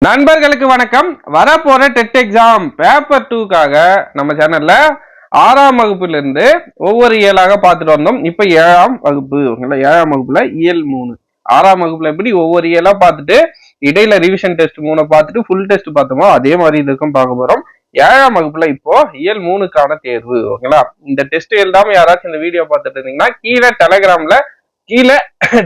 நண்பர்களுக்கு வணக்கம். வரப்போற டெட் எக்ஸாம் பேப்பர் 2க்காக நம்ம சேனல்ல 6ஆம் வகுப்புல இருந்து ஒவ்வொரு இயலாக பார்த்துட்டு வந்தோம். இப்ப 7ஆம் வகுப்பு, 7ஆம் வகுப்புல இயல் 3. 6ஆம் வகுப்புல எப்படி ஒவ்வொரு இயலா பார்த்துட்டு இடையில ரிவிஷன் டெஸ்ட் 3 பார்த்துட்டு ஃபுல் டெஸ்ட் பார்த்தோமோ அதே மாதிரி இதுக்கும் பார்க்க போறோம். 7ஆம் வகுப்புல இப்போ இயல் 3க்கான தேர்வு. ஓகேங்களா, இந்த டெஸ்ட் எழுதாம யாராச்சும் இந்த வீடியோ பார்த்துட்டு இருந்தீங்கன்னா கீழே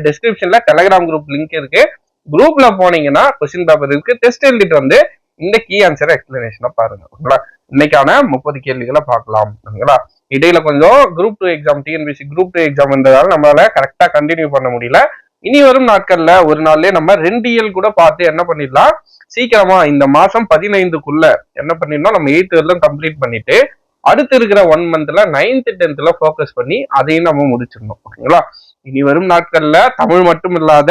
டிஸ்கிரிப்ஷன்ல டெலிகிராம் குரூப் லிங்க் இருக்கு. குரூப்ல போனீங்கன்னா கொஸ்டின் பேப்பர் இருக்கு. டெஸ்ட் எழுதிட்டு வந்து இந்த கீ ஆன்சர் எக்ஸ்பிளனேஷனை பாருங்க. ஓகேங்களா, இன்னைக்கான 30 கேள்விகளை பார்க்கலாம். ஓகேங்களா, இடையில கொஞ்சம் குரூப் 2 எக்ஸாம், டிஎன்பிசி குரூப் 2 எக்ஸாம்ன்றதால நம்மளால கரெக்டா கண்டினியூ பண்ண முடியல. இனி வரும் நாட்கள்ல ஒரு நாள்லயே நம்ம 2 இயல் கூட பார்த்து என்ன பண்ணிடலாம், சீக்கிரமா இந்த மாசம் 15க்குள்ள என்ன பண்ணிடணும், நம்ம 8th வரலும் கம்ப்ளீட் பண்ணிட்டு அடுத்து இருக்கிற 1 மந்த்ல 9th 10th ஃபோக்கஸ் பண்ணி அதையும் நம்ம முடிச்சிடணும். ஓகேங்களா, இனி வரும் நாட்கள்ல தமிழ் மட்டும் இல்லாத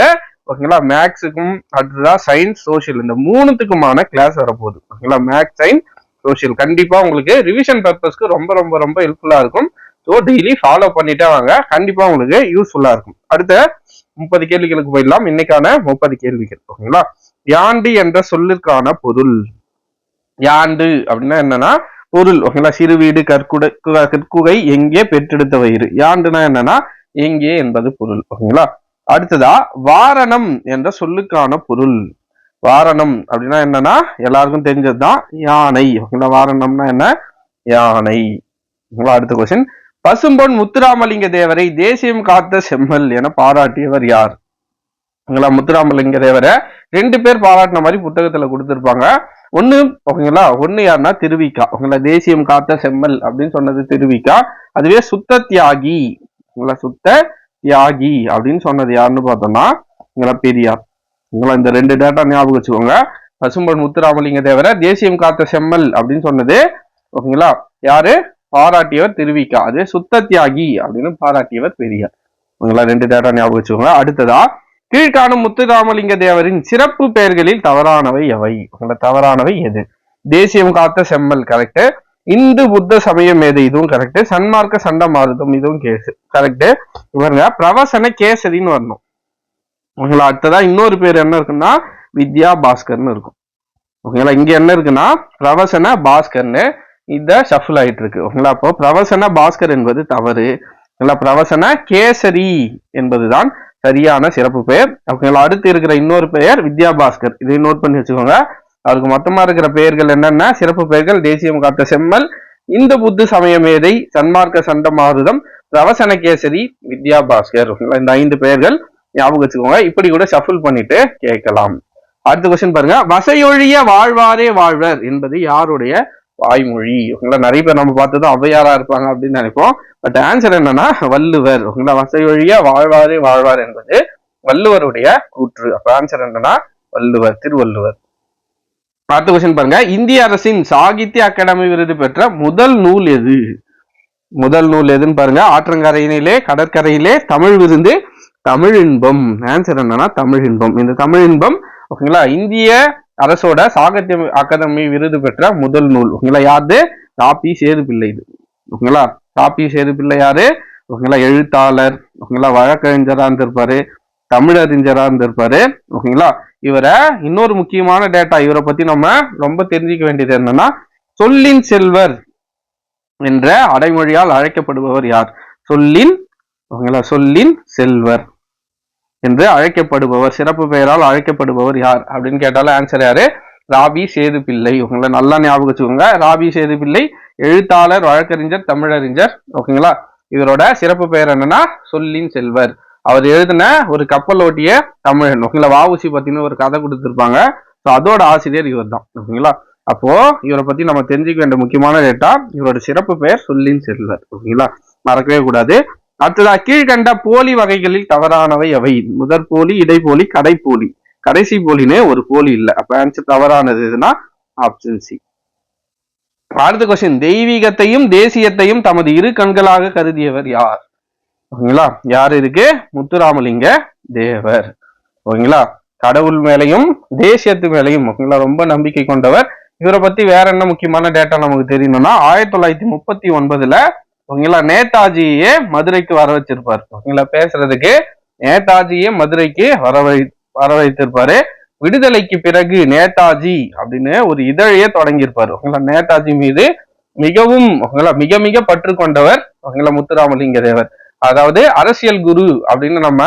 ஓகேங்களா மேக்ஸுக்கும் அடுத்ததா சயின்ஸ் சோசியல் இந்த 3த்துக்குமான கிளாஸ் வரப்போகுது. ஓகேங்களா, மேக்ஸ் சயின்ஸ் சோசியல் கண்டிப்பா உங்களுக்கு ரிவிஷன் பர்பஸ்க்கு ரொம்ப ரொம்ப ரொம்ப ஹெல்ப்ஃபுல்லா இருக்கும். ஸோ டெய்லி ஃபாலோ பண்ணிட்டே வாங்க, கண்டிப்பா உங்களுக்கு யூஸ்ஃபுல்லா இருக்கும். அடுத்த 30 கேள்விகளுக்கு போயிடலாம். இன்னைக்கான 30 கேள்விகள். ஓகேங்களா, யாண்டு என்ற சொல்லிற்கான பொருள். யாண்டு அப்படின்னா என்னன்னா பொருள். ஓகேங்களா, சிறு வீடு கற்குகை எங்கே பெற்றெடுத்த வயிறு. யாண்டுனா என்னன்னா எங்கே என்பது பொருள். ஓகேங்களா, அடுத்ததா வாரணம் என்ற சொல்லுக்கான பொருள். வாரணம் அப்படின்னா என்னன்னா எல்லாருக்கும் தெரிஞ்சதுதான் யானை. ஓகேங்களா, வாரணம்னா என்ன, யானை. அடுத்த கொஸ்டின், பசும்பொன் முத்துராமலிங்க தேவரை தேசியம் காத்த செம்மல் என பாராட்டியவர் யார்? முத்துராமலிங்க தேவரை 2 பேர் பாராட்டின மாதிரி புத்தகத்துல கொடுத்திருப்பாங்க. ஒண்ணு யாருன்னா திருவிக்கா. தேசியம் காத்த செம்மல் அப்படின்னு சொன்னது திருவிக்கா. அதுவே சுத்த தியாகி தியாகி அப்படின்னு சொன்னது யாருன்னு பார்த்தோம்னா பெரியார். இந்த 2 டேட்டா ஞாபகம் வச்சுக்கோங்க. பசும்பொன் முத்துராமலிங்க தேவரை தேசியம் காத்த செம்மல் அப்படின்னு சொன்னது ஓகேங்களா யாரு, பாராட்டியவர் திருவிக்கா. அதே சுத்த தியாகி அப்படின்னு பாராட்டியவர் பெரியார். 2 டேட்டா ஞாபகம் வச்சுக்கோங்க. அடுத்ததா, கீழ்காணும் முத்துராமலிங்க தேவரின் சிறப்பு பெயர்களில் தவறானவை எவை? தவறானவை எது? தேசியம் காத்த செம்மல் கரெக்ட், இந்து புத்த சமய மேதை இதுவும் கரெக்ட், சன்மார்க்க சண்ட மாறுதம் இதுவும் கரெக்ட். இவருங்க பிரவசன கேசரின்னு வரணும். ஓகேங்களா, அடுத்ததா இன்னொரு பேர் என்ன இருக்குன்னா வித்யா பாஸ்கர்னு இருக்கும். ஓகேங்களா, இங்க என்ன இருக்குன்னா பிரவசன பாஸ்கர்னு இத ஷஃபிள் ஆயிட்டு இருக்கு. ஓகேங்களா, அப்போ பிரவசன பாஸ்கர் என்பது தவறு. பிரவசன கேசரி என்பதுதான் சரியான சிறப்பு பெயர். ஓகேங்களா, அடுத்து இருக்கிற இன்னொரு பெயர் வித்யா பாஸ்கர். இதை நோட் பண்ணி வச்சுக்கோங்க. அவருக்கு மொத்தமா இருக்கிற பெயர்கள் என்னென்ன சிறப்பு பெயர்கள், தேசியம் காத்த செம்மல், இந்து புத்த சமய மேதை, சன்மார்க்க சண்ட மாருதம், பிரவசன கேசரி, வித்யா பாஸ்கர். இந்த 5 பெயர்கள் ஞாபகம் வச்சுக்கோங்க. இப்படி கூட ஷஃபிள் பண்ணிட்டு கேட்கலாம். அடுத்த கொஸ்டின் பாருங்க, வசையொழிய வாழ்வாரே வாழ்வர் என்பது யாருடைய வாய்மொழி? நிறைய பேர் நம்ம பார்த்ததும் ஔவையாரா இருப்பாங்க அப்படின்னு நினைப்போம். பட் ஆன்சர் என்னன்னா வள்ளுவர். வசையொழிய வாழ்வாரே வாழ்வார் என்பது வள்ளுவருடைய கூற்று. அப்ப ஆன்சர் என்னன்னா வள்ளுவர், திருவள்ளுவர். அடுத்த கொஸ்டின் பாருங்க, இந்திய அரசின் சாகித்ய அகாடமி விருது பெற்ற முதல் நூல் எது? முதல் நூல் எதுன்னு பாருங்க. ஆற்றங்கரையிலே கடற்கரையிலே தமிழ் விருந்து தமிழ் இன்பம். ஆன்சர் என்னன்னா தமிழ் இன்பம். இந்த தமிழ் இன்பம் ஓகேங்களா இந்திய அரசோட சாகித்ய அகாதமி விருது பெற்ற முதல் நூல். ஓகேங்களா, யாரு? ராபி சேதுப்பிள்ளை. ஓகேங்களா, ராபி சேதுப்பிள்ளை யாரு? ஓகேங்களா, எழுத்தாளர். ஓகேங்களா, வழக்கறிஞரா இருந்திருப்பாரு, தமிழறிஞரா இருந்திருப்பாரு. ஓகேங்களா, இவரை இன்னொரு முக்கியமான டேட்டா இவரை பத்தி நம்ம ரொம்ப தெரிஞ்சுக்க வேண்டியது என்னன்னா, சொல்லின் செல்வர் என்ற அடைமொழியால் அழைக்கப்படுபவர் யார்? சொல்லின் சொல்லின் செல்வர் என்று அழைக்கப்படுபவர், சிறப்பு பெயரால் அழைக்கப்படுபவர் யார் அப்படின்னு கேட்டாலும் ஆன்சர் யாரு? ராபி சேதுப்பிள்ளை. உங்களை நல்லா ஞாபகம் வச்சுக்கோங்க. ராபி சேதுப்பிள்ளை எழுத்தாளர், வழக்கறிஞர், தமிழறிஞர். ஓகேங்களா, இவரோட சிறப்பு பெயர் என்னன்னா சொல்லின் செல்வர். அவர் எழுதின ஒரு கப்பல் ஓட்டிய தமிழன். ஓகேங்களா, வஉசி பத்தின ஒரு கதை கொடுத்திருப்பாங்க. ஸோ அதோட ஆசிரியர் இவர் தான். ஓகேங்களா, அப்போ இவரை பத்தி நம்ம தெரிஞ்சுக்க வேண்டிய முக்கியமான டேட்டா இவரோட சிறப்பு பெயர் சொல்லின் செல்வர். ஓகேங்களா, மறக்கவே கூடாது. அடுத்ததா, கீழ்கண்ட போலி வகைகளில் தவறானவை எவை? முதற் போலி, இடைப்போலி, கடைப்போலி. கடைசி போலினே ஒரு போலி இல்லை. அப்ப ஆன்சர் தவறானது எதுனா ஆப்ஷன் சி. அடுத்த கொஸ்டின், தெய்வீகத்தையும் தேசியத்தையும் தமது இரு கண்களாக கருதியவர் யார்? ஓகேங்களா, யாரு இருக்கு? முத்துராமலிங்க தேவர். ஓகேங்களா, கடவுள் மேலையும் தேசியத்து மேலையும் ஓகேங்களா ரொம்ப நம்பிக்கை கொண்டவர். இவரை பத்தி வேற என்ன முக்கியமான டேட்டா நமக்கு தெரியணும்னா 1939 ஓகேங்களா நேதாஜியே மதுரைக்கு வர வச்சிருப்பாரு. ஓகேங்களா, பேசுறதுக்கு நேதாஜியே மதுரைக்கு வர வைத்திருப்பாரு. விடுதலைக்கு பிறகு நேதாஜி அப்படின்னு ஒரு இதழையே தொடங்கியிருப்பாரு. ஓகேங்களா, நேதாஜி மீது மிகவும் மிக மிக பற்று கொண்டவர் முத்துராமலிங்க தேவர். அதாவது அரசியல் குரு அப்படின்னு நம்ம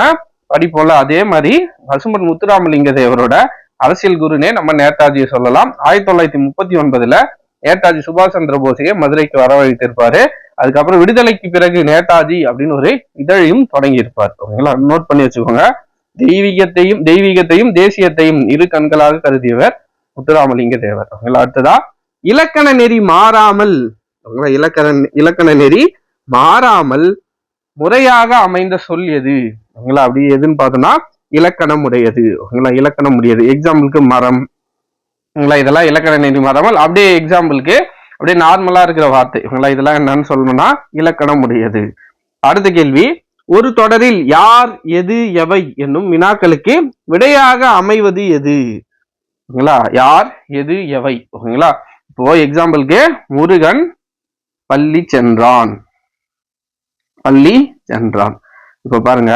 படிப்போம்ல, அதே மாதிரி பசும்பொன் முத்துராமலிங்க தேவரோட அரசியல் குருனே நம்ம நேதாஜியை சொல்லலாம். 1939 நேதாஜி சுபாஷ் சந்திர போஸையே மதுரைக்கு வரவழைத்திருப்பாரு. அதுக்கப்புறம் விடுதலைக்கு பிறகு நேதாஜி அப்படின்னு ஒரு இதழையும் தொடங்கி இருப்பார். ஓகேங்களா, நோட் பண்ணி வச்சுக்கோங்க. தெய்வீகத்தையும் தேசியத்தையும் இரு கண்களாக கருதியவர் முத்துராமலிங்க தேவர். ஓகேங்களா, அடுத்ததா இலக்கண நெறி மாறாமல், இலக்கண நெறி மாறாமல் முறையாக அமைந்த சொல் எது? ஓகேங்களா, அப்படி எதுன்னு பார்த்தோம்னா இலக்கணம் உடையது. ஓகேங்களா, இலக்கணம் உடையது. எக்ஸாம்பிளுக்கு மரம். ஓகேங்களா, இதெல்லாம் இலக்கண நெறி மாறாமல் அப்படியே எக்ஸாம்பிளுக்கு அப்படியே நார்மலா இருக்கிற வார்த்தை. ஓகேங்களா, இதெல்லாம் என்னன்னு சொல்லணும்னா இலக்கணம் உடையது. அடுத்த கேள்வி, ஒரு தொடரில் யார் எது எவை என்னும் வினாக்களுக்கு விடையாக அமைவது எது? ஓகேங்களா, யார் எது எவை. ஓகேங்களா, இப்போ எக்ஸாம்பிளுக்கு முருகன் பள்ளி சென்றான். இப்ப பாருங்க,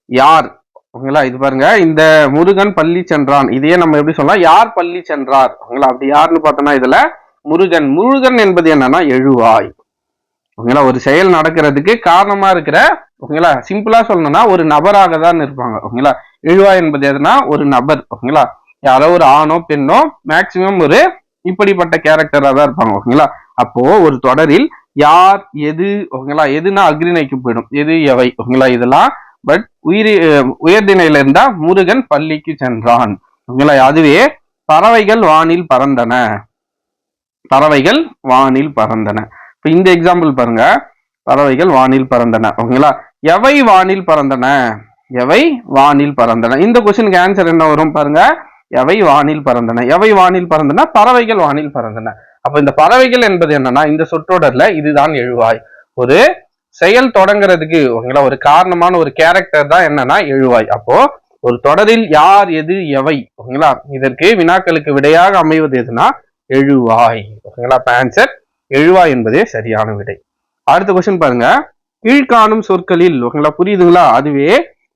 யார். ஓகேங்களா, இது பாருங்க, இந்த முருகன் பள்ளி சென்றான், இதையே நம்ம எப்படி சொல்லலாம், யார் பள்ளி சென்றார். ஓகேங்களா, அப்படி யாருன்னு பார்த்தோம்னா இதுல முருகன் என்பது என்னன்னா எழுவாய். ஓகேங்களா, ஒரு செயல் நடக்கிறதுக்கு காரணமா இருக்கிற, ஓகேங்களா, சிம்பிளா சொல்லணும்னா ஒரு நபராக தான் இருப்பாங்க. ஓகேங்களா, எழுவாய் என்பது எதுனா ஒரு நபர். ஓகேங்களா, யாரோ ஒரு ஆணோ பெண்ணோ மேக்சிமம் ஒரு இப்படிப்பட்ட கேரக்டரா தான் இருப்பாங்க. ஓகேங்களா, அப்போ ஒரு தொடரில் யார் எது, ஓகேங்களா, எதுனா அக்ரிணைக்கு போயிடும், எது எவை. ஓகேங்களா, இதெல்லாம் பட் உயர்திணையில இருந்தா முருகன் பள்ளிக்கு சென்றான். ஓகேங்களா, அதுவே பறவைகள் வானில் பறந்தன. இப்ப இந்த எக்ஸாம்பிள் பாருங்க, பறவைகள் வானில் பறந்தன. ஓகேங்களா, எவை வானில் பறந்தன. இந்த கொஸ்டினுக்கு ஆன்சர் என்ன வரும் பாருங்க, எவை வானில் பறந்தன, பறவைகள் வானில் பறந்தன. அப்ப இந்த பறவைகள் என்பது என்னன்னா இந்த சொற்றொடர்ல இதுதான் எழுவாய். ஒரு செயல் தொடங்குறதுக்கு, ஓகேங்களா, ஒரு காரணமான ஒரு கேரக்டர் தான் என்னன்னா எழுவாய். அப்போ ஒரு தொடரில் யார் எது எவை, ஓகேங்களா, இதற்கு வினாக்களுக்கு விடையாக அமைவது எதுனா எழுவாய். ஓகேங்களா, ஆன்சர் எழுவாய் என்பதே சரியான விடை. அடுத்த கொஸ்டின் பாருங்க, கீழ்காணும் சொற்களில், ஓகேங்களா, புரியுதுங்களா, அதுவே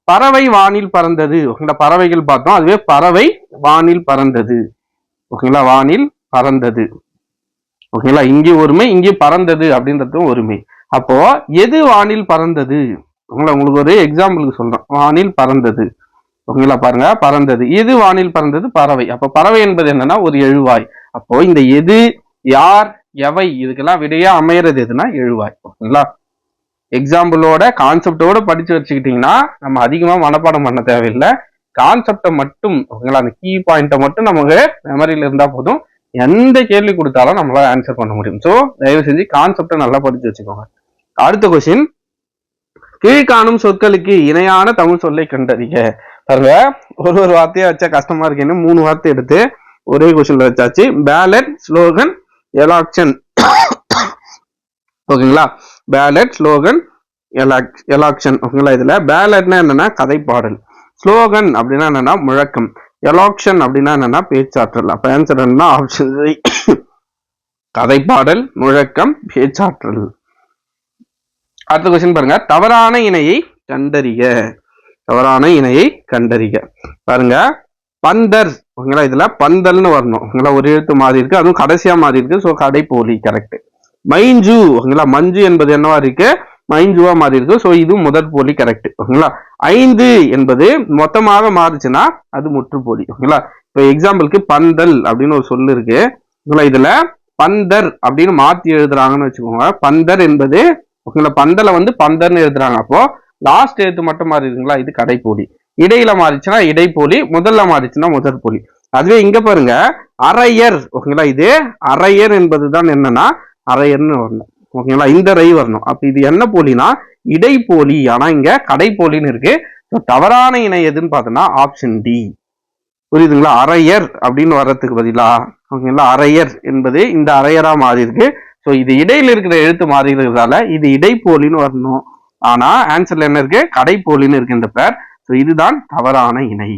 பறவை வானில் பறந்தது. ஓகேங்களா, பறவைகள் பார்த்தோம், அதுவே பறவை வானில் பறந்தது. ஓகேங்களா, வானில் பறந்தது. ஓகேங்களா, இங்கே ஒருமை, இங்கே பறந்தது அப்படின்றதும் ஒருமை. அப்போ எது வானில் பறந்தது? ஓகேங்களா, உங்களுக்கு ஒரு எக்ஸாம்பிளுக்கு சொல்றேன், வானில் பறந்தது. ஓகேங்களா, பாருங்க, பறந்தது. எது வானில் பறந்தது? பறவை. அப்ப பறவை என்பது என்னன்னா ஒரு எழுவாய். அப்போ இந்த எது, யார், எவை இதுக்கெல்லாம் விடையா அமையறது எதுனா எழுவாய். ஓகேங்களா, எக்ஸாம்பிளோட கான்செப்டோட படிச்சு வச்சுக்கிட்டீங்கன்னா நம்ம அதிகமா மனப்பாடம் பண்ண தேவையில்லை. கான்செப்டை மட்டும், ஓகேங்களா, அந்த கீ பாயிண்ட்டை மட்டும் நமக்கு மெமரியில இருந்தா போதும், எந்த கேள்வி கொடுத்தாலும் நம்மளால ஆன்சர் பண்ண முடியும். ஸோ தயவு செஞ்சு கான்செப்டை நல்லா படிச்சு வச்சுக்கோங்க. அடுத்த கொஸ்டின், கீழ்காணும் சொற்களுக்கு இணையான தமிழ் சொல்லை கண்டறிக. பாருங்க, ஒரு வார்த்தையா வச்சா கஷ்டமா இருக்குன்னு 3 வார்த்தை எடுத்து ஒரே கொஸ்டின்ல வச்சாச்சு. Ballot, slogan, election. ஓகேங்களா, பேலட், ஸ்லோகன், எலாக்ஷன். ஓகேங்களா, இதுல பேலட்னா என்னன்னா கதைப்பாடல், ஸ்லோகன் அப்படின்னா என்னன்னா முழக்கம், எலாக்ஷன் அப்படின்னா என்னன்னா பேச்சாற்றல். அப்ப ஆன்சர் என்ன? ஆப்ஷன் கதைப்பாடல், முழக்கம், பேச்சாற்றல். அடுத்த கொஸ்டின் பாருங்க, தவறான இணையை கண்டறிக. பாருங்க, பந்தர். ஓகேங்களா, இதுல பந்தல்னு வரணும். ஓகேங்களா, ஒரு எழுத்து மாறி இருக்கு, அதுவும் கடைசியா மாறி இருக்கு. ஸோ கடைப்போலி கரெக்ட். மைஞ்சு. ஓகேங்களா, மஞ்சு என்பது என்னவா இருக்கு? மைஞ்சுவா மாறி இருக்கு. ஸோ இது முதற் போலி கரெக்ட். ஓகேங்களா, 5 என்பது மொத்தமாக மாறுச்சுன்னா அது முற்றுப்போலி. ஓகேங்களா, இப்போ எக்ஸாம்பிளுக்கு பந்தல் அப்படின்னு ஒரு சொல்லு இருக்கு. ஓகேங்களா, இதுல பந்தர் அப்படின்னு மாத்தி எழுதுறாங்கன்னு வச்சுக்கோங்க. பந்தர் என்பது, ஓகேங்களா, பந்தல பந்தர்னு எழுதுறாங்க. அப்போ லாஸ்ட் எழுத்து மட்டும் மாறி இருக்குங்களா, இது கடைப்போலி. இடையில மாறிச்சுன்னா இடைப்போலி, முதல்ல மாறிச்சுன்னா முதற் போலி. அதுவே இங்க பாருங்க, அரையர். ஓகேங்களா, இது அரையர் என்பதுதான் என்னன்னா அரையர்னு வரணும். ஓகேங்களா, இந்த ரை வரணும். அப்ப இது என்ன போலினா இடைப்போலி. ஆனா இங்க கடைப்போலின்னு இருக்கு. தவறான இணை எதுன்னு பார்த்தோம்னா ஆப்ஷன் டி. புரியுதுங்களா, அரையர் அப்படின்னு வர்றதுக்கு பதிலா, ஓகேங்களா, அரையர் என்பது இந்த அரையரா மாறி இருக்கு. ஸோ இது இடையில இருக்கிற எழுத்து மாறி இருக்கிறதால இது இடைப்போலின்னு வரணும். ஆனா ஆன்சர்ல என்ன இருக்கு? கடைப்போலின்னு இருக்கு இந்த பேர். ஸோ இதுதான் தவறான இணை.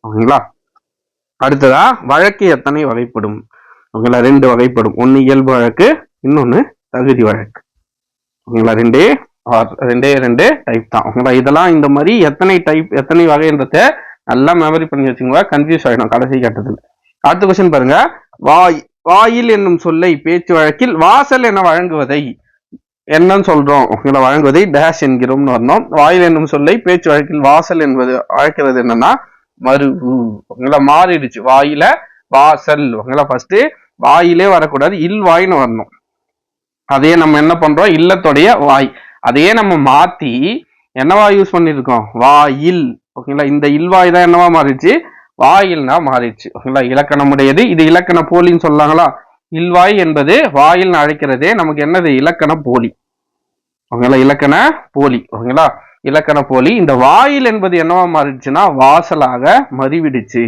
ஓகேங்களா, அடுத்ததா வழக்கு எத்தனை வகைப்படும்? ஓகேங்களா, 2 வகைப்படும். ஒன்னு இயல்பு வழக்கு, இன்னொன்னு தகுதி வழக்கு. ஓகேங்களா, ரெண்டே டைப் தான். ஓகேங்களா, இதெல்லாம் இந்த மாதிரி எத்தனை வகைன்றத நல்லா மெமரி பண்ணி வச்சுக்கோங்க, கன்ஃபியூஸ் ஆயிடும் கடைசி கட்டத்துல. அடுத்த கொஸ்டின் பாருங்க. வாய் வாயில் என்னும் சொல்லை பேச்சு வழக்கில் வாசல் என வழங்குவதை என்னன்னு சொல்றோம்? வழங்குவதை டேஷ் என்கிறோம்னு வரணும். வாயில் என்னும் சொல்லை பேச்சு வழக்கில் வாசல் என்பது அழைக்கிறது என்னன்னா மருவு. மாறிடுச்சு. வாயில வாசல். ஃபர்ஸ்ட் வாயிலே வரக்கூடாது, இல் வாயின்னு வரணும். அதையே நம்ம என்ன பண்றோம்? இல்லத்துடைய வாய். அதையே நம்ம மாத்தி என்னவா யூஸ் பண்ணிருக்கோம்? வாயில். ஓகேங்களா, இந்த இல்வாய் தான் என்னவா மாறிடுச்சு? வாயில்னா மாறிடுச்சு. ஓகேங்களா, இலக்கணமுடையது. இது இலக்கண போலின்னு சொல்லாங்களா? இல்வாய் என்பது வாயில் அழைக்கிறதே நமக்கு என்னது? இலக்கண போலி. ஓகேங்களா, இலக்கண போலி. ஓகேங்களா, இலக்கண போலி. இந்த வாயில் என்பது என்னவா மாறிடுச்சுன்னா வாசலாக மறிவிடுச்சு.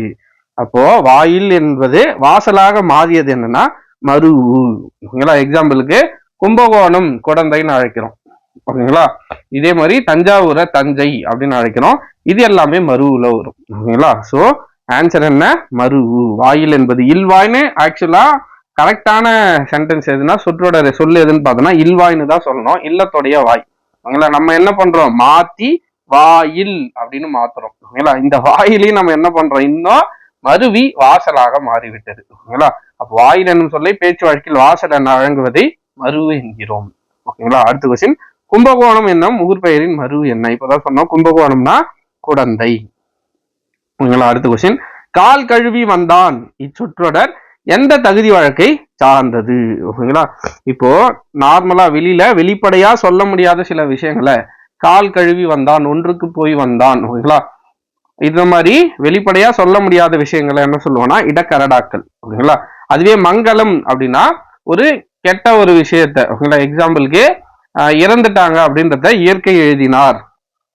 அப்போ வாயில் என்பது வாசலாக மாறியது என்னன்னா மருவு. ஓகேங்களா, எக்ஸாம்பிளுக்கு கும்பகோணம் குடந்தைன்னு அழைக்கிறோம். ஓகேங்களா, இதே மாதிரி தஞ்சாவூரை தஞ்சை அப்படின்னு அழைக்கிறோம். இது எல்லாமே மருவுல வரும். ஓகேங்களா, சோ ஆன்சர் என்ன? மருவு. வாயில் என்பது இல்வாய்னு. ஆக்சுவலா கரெக்டான சென்டென்ஸ் எதுனா சொற்றோட சொல்லு எதுன்னு பார்த்தோம்னா இல்வாய்னு தான் சொல்லணும், இல்லத்துடைய வாய். ஓகேங்களா, நம்ம என்ன பண்றோம்? மாத்தி வாயில் அப்படின்னு மாத்துறோம். ஓகேங்களா, இந்த வாயிலையும் நம்ம என்ன பண்றோம்? இன்னும் மருவி வாசலாக மாறிவிட்டது. ஓகேங்களா, அப்ப வாயில் என்னும் சொல்லை பேச்சு வழக்கில் வாசல் என வழங்குவதை மருவு என்கிறோம். ஓகேங்களா, அடுத்த கொஸ்டின். கும்பகோணம் என்னும் ஊர்பெயரின் மருவு என்ன? இப்பதான் சொன்னோம் கும்பகோணம்னா குடந்தை. ஓகேங்களா, அடுத்த கொஸ்டின். கால் கழுவி வந்தான் இச்சொற்றொடர் எந்த தகுதி வழக்கை சார்ந்தது? ஓகேங்களா, இப்போ நார்மலா வெளிப்படையா சொல்ல முடியாத சில விஷயங்களை கால் கழுவி வந்தான், ஒன்றுக்கு போய் வந்தான். ஓகேங்களா, இந்த மாதிரி வெளிப்படையா சொல்ல முடியாத விஷயங்களை என்ன சொல்லுவோம்னா இடக்கரடாக்கள். ஓகேங்களா, அதுவே மங்களம் அப்படின்னா ஒரு கெட்ட ஒரு விஷயத்த. ஓகேங்களா, எக்ஸாம்பிளுக்கு இறந்துட்டாங்க அப்படின்றத இயற்கை எழுதினார்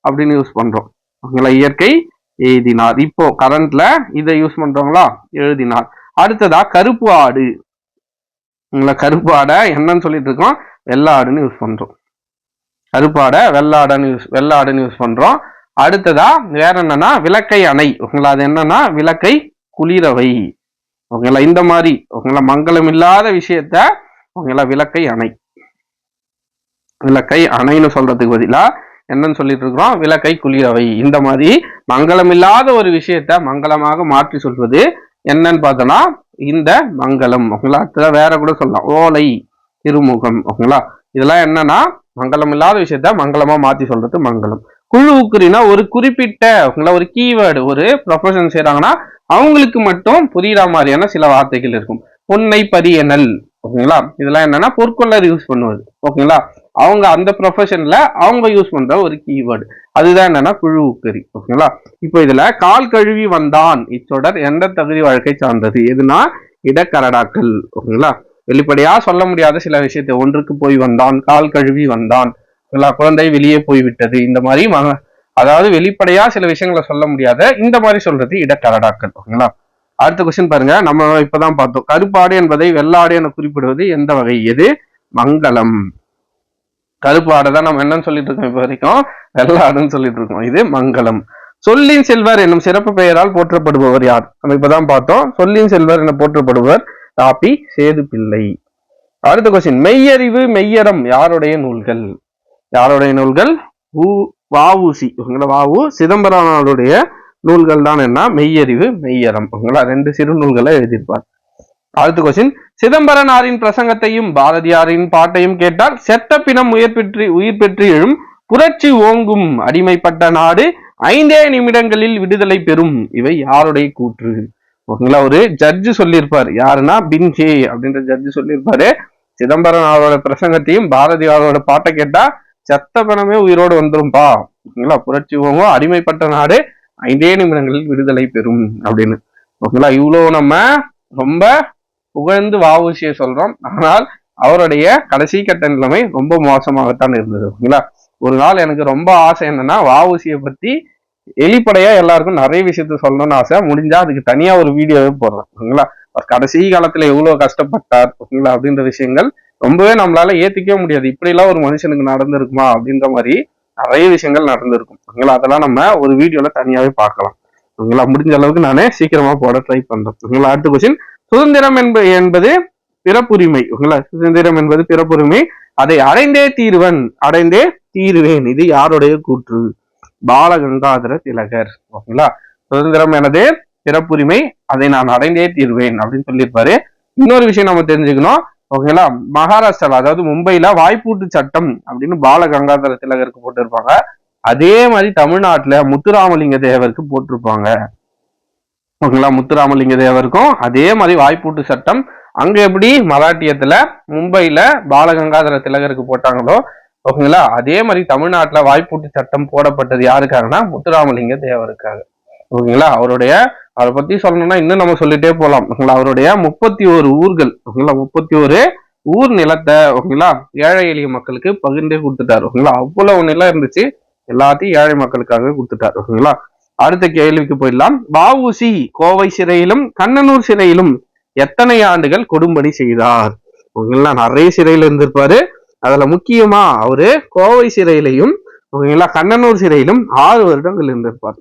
அப்படின்னு யூஸ் பண்றோம். ஓகேங்களா, இயற்கை எழுதினார். இப்போ கரண்ட்ல இதை யூஸ் பண்றோங்களா? எழுதினார். அடுத்ததா கருப்பு ஆடு. கருப்பு ஆடை என்னன்னு சொல்லிட்டு இருக்கோம்? வெள்ளாடுன்னு யூஸ் பண்றோம். கருப்பு ஆடை வெள்ளாடுன்னு யூஸ் பண்றோம். அடுத்ததா வேற என்னன்னா விளக்கை அணை. ஓகேங்களா, அது என்னன்னா விளக்கை குளிரவை. ஓகேங்களா, இந்த மாதிரி ஓகேங்களா மங்களம் இல்லாத விஷயத்த ஓகேங்களா விளக்கை அணை. விளக்கை அணைன்னு சொல்றதுக்கு பதிலா என்னன்னு சொல்லிட்டு இருக்கிறோம்? விளக்கை குளிரவை. இந்த மாதிரி மங்களம் இல்லாத ஒரு விஷயத்த மங்களமாக மாற்றி சொல்வது என்னன்னு பார்த்தோம்னா இந்த மங்களம். ஓகேங்களா, வேற கூட சொல்லலாம் ஓலை, திருமுகம். ஓகேங்களா, இதெல்லாம் என்னன்னா மங்களம் இல்லாத விஷயத்த மங்களமா மாத்தி சொல்றது மங்களம். குழு உக்குறினா ஒரு குறிப்பிட்ட ஒரு கீவேர்டு, ஒரு ப்ரொஃபஷன் செய்யறாங்கன்னா அவங்களுக்கு மட்டும் புரியுற மாதிரியான சில வார்த்தைகள் இருக்கும். பொன்னை பரியனல். ஓகேங்களா, இதெல்லாம் என்னன்னா பொற்கொள்ளர் யூஸ் பண்ணுவது. ஓகேங்களா, அவங்க அந்த ப்ரொஃபஷன்ல அவங்க யூஸ் பண்ற ஒரு கீவேர்டு. அதுதான் என்னன்னா குழு உக்கரி. ஓகேங்களா, இப்போ இதுல கால் கழுவி வந்தான் இச்சொடர் எந்த தகுதி வழக்கை சார்ந்தது? எதுனா இடக்கரடாக்கள். ஓகேங்களா, வெளிப்படையா சொல்ல முடியாத சில விஷயத்தை ஒன்றுக்கு போய் வந்தான், கால் கழுவி வந்தான், குழந்தை வெளியே போய்விட்டது, இந்த மாதிரி அதாவது வெளிப்படையா சில விஷயங்களை சொல்ல முடியாத இந்த மாதிரி சொல்றது இடக்கரடாக்கள். ஓகேங்களா, அடுத்த கொஸ்டின் பாருங்க. நம்ம இப்பதான் பார்த்தோம் கருப்பாடு என்பதை வெள்ளாடு என குறிப்பிடுவது எந்த வகை? எது? மங்களம். கருப்பு ஆடை தான் நம்ம என்னன்னு சொல்லிட்டு இருக்கோம் இப்ப வரைக்கும்? வெள்ளாடுன்னு சொல்லிட்டு இருக்கோம். இது மங்களம். சொல்லின் செல்வர் என்னும் சிறப்பு பெயரால் போற்றப்படுபவர் யார்? நம்ம இப்பதான் பார்த்தோம். சொல்லின் செல்வர் என போற்றப்படுபவர் தாப்பி சேது பிள்ளை. அடுத்த கொஸ்டின். மெய்யறிவு மெய்யறம் யாருடைய நூல்கள்? யாருடைய நூல்கள்? வஉசி. வாவு சிதம்பரனாருடைய நூல்கள் தான் என்ன? மெய்யறிவு மெய்யறம். ரெண்டு சிறு நூல்களை எழுதியிருப்பார். அடுத்த கொஸ்டின். சிதம்பரனாரின் பிரசங்கத்தையும் பாரதியாரின் பாட்டையும் கேட்டால் செத்த பிணம் உயிர் பெற்று எழும், புரட்சி ஓங்கும், அடிமைப்பட்ட நாடு 5 நிமிடங்களில் விடுதலை பெறும். இவை யாருடைய கூற்று? ஓகேங்களா, ஒரு ஜட்ஜு சொல்லியிருப்பார். யாருன்னா பின்ஹே அப்படின்ற ஜட்ஜு சொல்லியிருப்பாரு. சிதம்பரனாரோட பிரசங்கத்தையும் பாரதியாரோட பாட்டை கேட்டா செத்த பிணமே உயிரோடு வந்துரும்பா. ஓகேங்களா, புரட்சி ஓங்கும், அடிமைப்பட்ட நாடு 5 நிமிடங்களில் விடுதலை பெறும் அப்படின்னு. ஓகேங்களா, இவ்வளவு நம்ம ரொம்ப புகழ்ந்து வஉசியை சொல்றோம். ஆனால் அவருடைய கடைசி கட்ட நிலைமை ரொம்ப மோசமாகத்தான் இருந்தது. ஓகேங்களா, ஒரு நாள் எனக்கு ரொம்ப ஆசை என்னன்னா வஉசியை பத்தி வெளிப்படையா எல்லாருக்கும் நிறைய விஷயத்த சொல்லணும்னு ஆசை. முடிஞ்சா அதுக்கு தனியா ஒரு வீடியோவே போடுறேன். ஓகேங்களா, கடைசி காலத்துல எவ்வளவு கஷ்டப்பட்டார் ஓகேங்களா அப்படின்ற விஷயங்கள் ரொம்பவே நம்மளால ஏத்துக்கவே முடியாது. இப்படி எல்லாம் ஒரு மனுஷனுக்கு நடந்திருக்குமா அப்படின்ற மாதிரி நிறைய விஷயங்கள் நடந்திருக்கும். ஓகேங்களா, அதெல்லாம் நம்ம ஒரு வீடியோல தனியாவே பார்க்கலாம். ஓகேங்களா, முடிஞ்ச அளவுக்கு நானே சீக்கிரமா போட ட்ரை பண்றேன். ஓகேங்களா, அடுத்த கொஸ்டின். சுதந்திரம் என்பது பிறப்புரிமை. ஓகேங்களா, சுதந்திரம் என்பது பிறப்புரிமை, அதை அடைந்தே தீருவேன். இது யாருடைய கூற்று? பாலகங்காதர திலகர். ஓகேங்களா, சுதந்திரம் எனது பிறப்புரிமை, அதை நான் அடைந்தே தீர்வேன் அப்படின்னு சொல்லியிருப்பாரு. இன்னொரு விஷயம் நம்ம தெரிஞ்சுக்கணும், ஓகேங்களா, மகாராஷ்டிரா அதாவது மும்பைல வாய்ப்பூட்டு சட்டம் அப்படின்னு பால கங்காதர திலகருக்கு போட்டிருப்பாங்க. அதே மாதிரி தமிழ்நாட்டுல முத்துராமலிங்க தேவருக்கு போட்டிருப்பாங்க. ஓகேங்களா, முத்துராமலிங்க தேவருக்கும் அதே மாதிரி வாய்ப்பூட்டு சட்டம் அங்க எப்படி மராட்டியத்துல மும்பைல பாலகங்காதர திலகருக்கு போட்டாங்களோ, ஓகேங்களா, அதே மாதிரி தமிழ்நாட்டுல வாய்ப்பூட்டு சட்டம் போடப்பட்டது யாருக்காகனா முத்துராமலிங்க தேவருக்காக. ஓகேங்களா, அவரை பத்தி சொல்லணும்னா இன்னும் நம்ம சொல்லிட்டே போலாம். ஓகேங்களா, அவருடைய 31 ஊர்கள், ஓகேங்களா, 31 ஊர் நிலத்தை, ஓகேங்களா, ஏழை எளிய மக்களுக்கு பகிர்ந்தே கொடுத்துட்டாரு. ஓகேங்களா, அவ்வளவு நிலம் இருந்துச்சு, எல்லாத்தையும் ஏழை மக்களுக்காக கொடுத்துட்டாரு. ஓகேங்களா, அடுத்த கேள்விக்கு போயிடலாம். வ.உ.சி. கோவை சிறையிலும் கண்ணனூர் சிறையிலும் எத்தனை ஆண்டுகள் கொடும்படி செய்தார்? ஓகேங்களா, நிறைய சிறையில இருந்திருப்பாரு. அதுல முக்கியமா அவரு கோவை சிறையிலையும், ஓகேங்களா, கண்ணனூர் சிறையிலும் 6 வருடங்கள் இருந்திருப்பார்.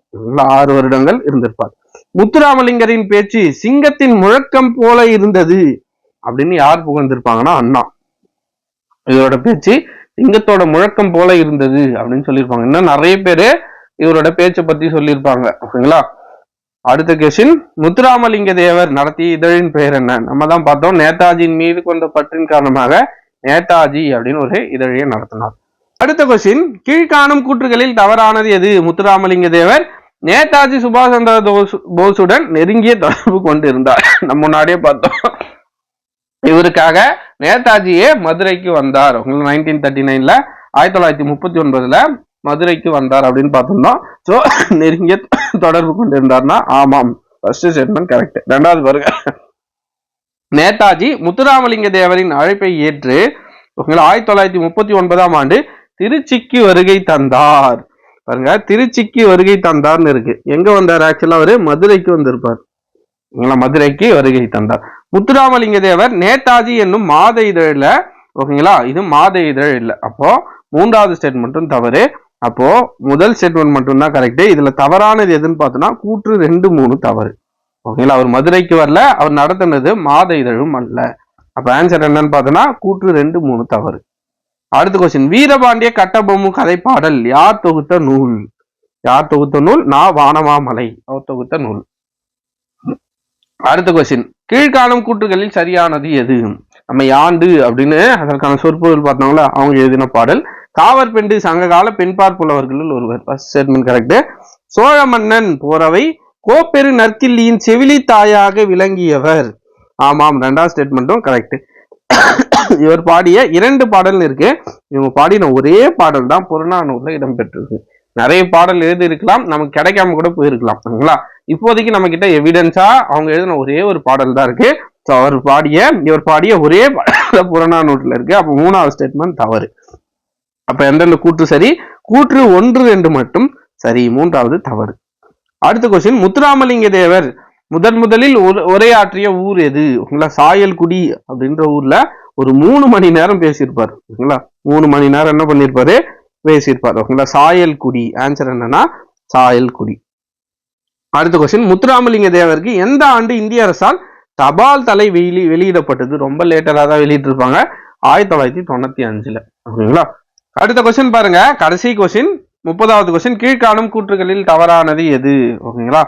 6 வருடங்கள் இருந்திருப்பார். முத்துராமலிங்கரின் பேச்சு சிங்கத்தின் முழக்கம் போல இருந்தது அப்படின்னு யார் புகழ்ந்திருப்பாங்கன்னா அண்ணா. இவரோட பேச்சு சிங்கத்தோட முழக்கம் போல இருந்தது அப்படின்னு சொல்லியிருப்பாங்க. இன்னும் நிறைய பேரு இவரோட பேச்சை பத்தி சொல்லியிருப்பாங்க. ஓகேங்களா, அடுத்த கொஸ்டின், முத்துராமலிங்க தேவர் நடத்திய இதழின் பெயர் என்ன? நம்ம தான் பார்த்தோம், நேதாஜியின் மீது கொண்ட பற்றின் காரணமாக நேதாஜி அப்படின்னு ஒரு இதழையை நடத்தினார். அடுத்த கொஸ்டின், கீழ்காணும் கூற்றுகளில் தவறானது எது? முத்துராமலிங்க தேவர் நேதாஜி சுபாஷ் சந்திர போஸுடன் நெருங்கிய தொடர்பு கொண்டிருந்தார். நம்ம முன்னாடியே பார்த்தோம், இவருக்காக நேதாஜியே மதுரைக்கு வந்தார். 1939ல 1939ல மதுரைக்கு வந்தார் அப்படின்னு பார்த்தோம்னா, சோ நெருங்கிய தொடர்பு கொண்டிருந்தார்னா ஆமாம், ஃபர்ஸ்ட் ஸ்டேட்மெண்ட் கரெக்ட். ரெண்டாவது பாருங்க, நேதாஜி முத்துராமலிங்க தேவரின் அழைப்பை ஏற்று 1939ஆம் ஆண்டு திருச்சிக்கு வருகை தந்தார். பாருங்க, திருச்சிக்கு வருகை தந்தார்னு இருக்கு. எங்க வந்தார்? ஆக்சுவலா அவரு மதுரைக்கு வந்திருப்பார். மதுரைக்கு வருகை தந்தார். முத்துராமலிங்க தேவர் நேதாஜி என்னும் மாத இதழில, ஓகேங்களா, இது மாத இதழ் இல்லை. அப்போ மூன்றாவது ஸ்டேட்மெண்ட்டும் தவறு. அப்போ முதல் ஸ்டேட்மெண்ட் மட்டும் தான் கரெக்ட். இதுல தவறானது எதுன்னு பார்த்தோம்னா கூற்று 2, 3 தவறு. ஓகேங்களா, அவர் மதுரைக்கு வரல, அவர் நடத்தினது மாத இதழும் அல்ல. அப்ப ஆன்சர் என்னன்னு பார்த்தோம்னா கூற்று 2, 3 தவறு. அடுத்த கொஸ்டின், வீரபாண்டிய கட்டபொம்மு கதை பாடல் யார் தொகுத்த நூல்? யார் தொகுத்த நூல்? வானமாமலை அவர் தொகுத்த நூல். அடுத்த கொஸ்டின், கீழ்காணும் கூற்றுகளில் சரியானது எது? நம்ம யாண்டு அப்படின்னு அதற்கான சொற்பொருள் பார்த்தோம்ல, அவங்க எழுதின பாடல். காவற்பெண்டு சங்ககால பெண்பார் புலவர்களுள் ஒருவர். First statement correct. சோழ மன்னன் போறவை கோப்பெரு நற்கிள்ளியின் செவிலி தாயாக விளங்கியவர். ஆமாம், ரெண்டாவது ஸ்டேட்மெண்ட்டும் கரெக்ட். இவர் பாடிய 2 பாடல் இருக்கு. இவங்க பாடின ஒரே பாடல் தான் புறநானூறுல இடம்பெற்றிருக்கு. நிறைய பாடல் எழுதி இருக்கலாம், நமக்கு கிடைக்காம கூட போயிருக்கலாம். ஓகேங்களா, இப்போதைக்கு நம்ம கிட்ட எவிடன்ஸா அவங்க எழுதின ஒரே ஒரு பாடல் தான் இருக்கு. இவர் பாடிய ஒரே பாடல் புறநானூறுல இருக்கு. அப்ப 3வது ஸ்டேட்மெண்ட் தவறு. அப்ப எந்தெந்த கூற்று சரி? கூற்று 1, 2 மட்டும் சரி, 3வது தவறு. அடுத்த கொஸ்டின், முத்துராமலிங்க தேவர் முதலில் உரையாற்றிய ஊர் எது? ஓகேங்களா, சாயல்குடி அப்படின்ற ஊர்ல ஒரு 3 மணி நேரம் பேசியிருப்பார். ஓகேங்களா, 3 மணி நேரம் என்ன பண்ணிருப்பாரு? பேசியிருப்பார். ஓகேங்களா, சாயல்குடி. ஆன்சர் என்னன்னா சாயல்குடி. அடுத்த கொஸ்டின், முத்துராமலிங்க தேவருக்கு எந்த ஆண்டு இந்திய அரசால் தபால் தலை வெளியிடப்பட்டது? ரொம்ப லேட்டரா தான் வெளியிட்டு இருப்பாங்க, 1995ல. ஓகேங்களா, அடுத்த கொஸ்டின் பாருங்க, கடைசி கொஸ்டின் 30வது கொஸ்டின், கீழ்காணும் கூற்றுகளில் தவறானது எது? ஓகேங்களா,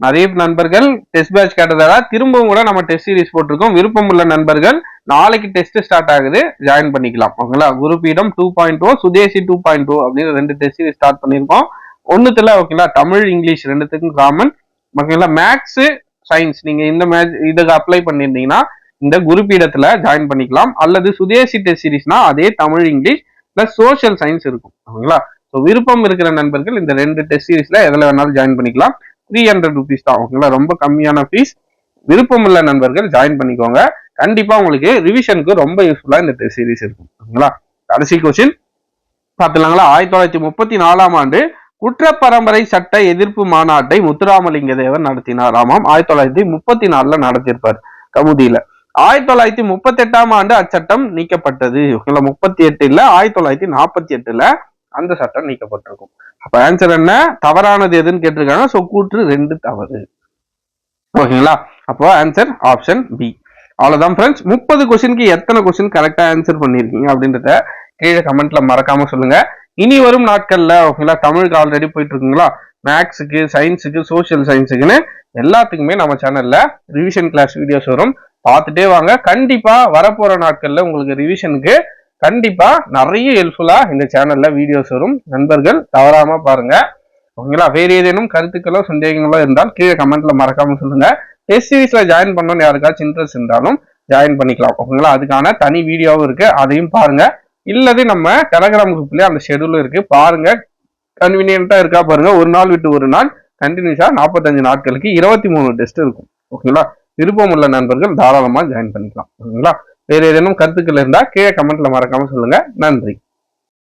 நிறைய நண்பர்கள் டெஸ்ட் பேட்ச் கேட்டதால திரும்பவும் கூட நம்ம டெஸ்ட் சீரிஸ் போட்டிருக்கோம். விருப்பம் உள்ள நண்பர்கள் நாளைக்கு டெஸ்ட் ஸ்டார்ட் ஆகுது, ஜாயின் பண்ணிக்கலாம். ஓகேங்களா, குருபீடம் 2.0 சுதேசி 2.0 அப்படின்னு 2 டெஸ்ட் சீரிஸ் ஸ்டார்ட் பண்ணிருக்கோம். ஒண்ணுத்துல ஓகேங்களா தமிழ் இங்கிலீஷ் ரெண்டுத்துக்கும் காமன். ஓகேங்களா, மேக்ஸ் சயின்ஸ் நீங்க இந்த இதுக்கு அப்ளை பண்ணிருந்தீங்கன்னா இந்த குருபீடத்துல ஜாயின் பண்ணிக்கலாம். அல்லது சுதேசி டெஸ்ட் சீரிஸ்னா அதே Tamil English plus social science இருக்கும். ஓகேங்களா, விருப்பம் இருக்கிற நண்பர்கள் இந்த 2 டெஸ்ட் சீரிஸ்ல எதுல வேணாலும் ஜாயின் பண்ணிக்கலாம். 300 rupees தான். ஓகேங்களா, ரொம்ப கம்மியான ஃபீஸ். விருப்பம் உள்ள நண்பர்கள் ஜாயின் பண்ணிக்கோங்க. கண்டிப்பா உங்களுக்கு ரிவிஷனுக்கு ரொம்ப யூஸ்ஃபுல்லா இந்த டெஸ்ட் சீரிஸ் இருக்கும். ஓகேங்களா, கடைசி கொஸ்டின் பாத்துலாங்களா. 1934ஆம் ஆண்டு குற்றப்பரம்பரை சட்ட எதிர்ப்பு மாநாட்டை முத்துராமலிங்க தேவர் நடத்தினார். ஆமாம், 1934ல நடத்தியிருப்பார் கமுதியில. 1938ஆம் ஆண்டு அச்சட்டம் நீக்கப்பட்டது. ஓகேங்களா, 38 இல்ல 1948ல அந்த சட்டம் நீக்கப்பட்டிருக்கும். அப்ப ஆன்சர் என்ன? தவறானது எதுன்னு கேட்டிருக்காங்க. சோ கூற்று 2 தவறு. ஓகேங்களா, அப்போ ஆன்சர் ஆப்ஷன் பி. அவ்வளவுதான் ஃப்ரெண்ட்ஸ். 30 கொஸ்டினுக்கு எத்தனை கொஸ்டின் கரெக்டா ஆன்சர் பண்ணிருக்கீங்க அப்படின்றத கீழே கமெண்ட்ல மறக்காம சொல்லுங்க. இனி வரும் நாட்கள்ல ஓகேங்களா தமிழுக்கு ஆல்ரெடி போயிட்டு இருக்குங்களா, மேக்ஸுக்கு, சயின்ஸுக்கு, சோசியல் சயின்ஸுக்குன்னு எல்லாத்துக்குமே நம்ம சேனல்ல ரிவிஷன் கிளாஸ் வீடியோஸ் வரும், பார்த்துட்டே வாங்க. கண்டிப்பா வரப்போற நாட்கள்ல உங்களுக்கு ரிவிஷனுக்கு கண்டிப்பா நிறைய ஹெல்ப்ஃபுல்லா இந்த சேனல்ல வீடியோஸ் வரும். நண்பர்கள் தவறாம பாருங்க ஓகேங்களா. வேற ஏதேனும் கருத்துக்களோ சந்தேகங்களோ இருந்தால் கீழே கமெண்ட்ல மறக்காம சொல்லுங்க. டெஸ்ட் சீரிஸ்ல ஜாயின் பண்ணணும்னு யாருக்காச்சும் இன்ட்ரெஸ்ட் இருந்தாலும் ஜாயின் பண்ணிக்கலாம் ஓகேங்களா. அதுக்கான தனி வீடியோவும் இருக்கு, அதையும் பாருங்க. இல்லது நம்ம டெலகிராம் குரூப்லயே அந்த ஷெடியூலும் இருக்கு, பாருங்க. கன்வீனியன்ட்டா இருக்கா பாருங்க. ஒரு நாள் விட்டு ஒரு நாள் கண்டினியூஸா 45 நாட்களுக்கு 23 டெஸ்ட் இருக்கும் ஓகேங்களா. விருப்பம் உள்ள நண்பர்கள் தாராளமா ஜாயின் பண்ணிக்கலாம் ஓகேங்களா. வேற ஏதேனும் கருத்துக்கள் இருந்தா கீழே கமெண்ட்ல மறக்காம சொல்லுங்க. நன்றி.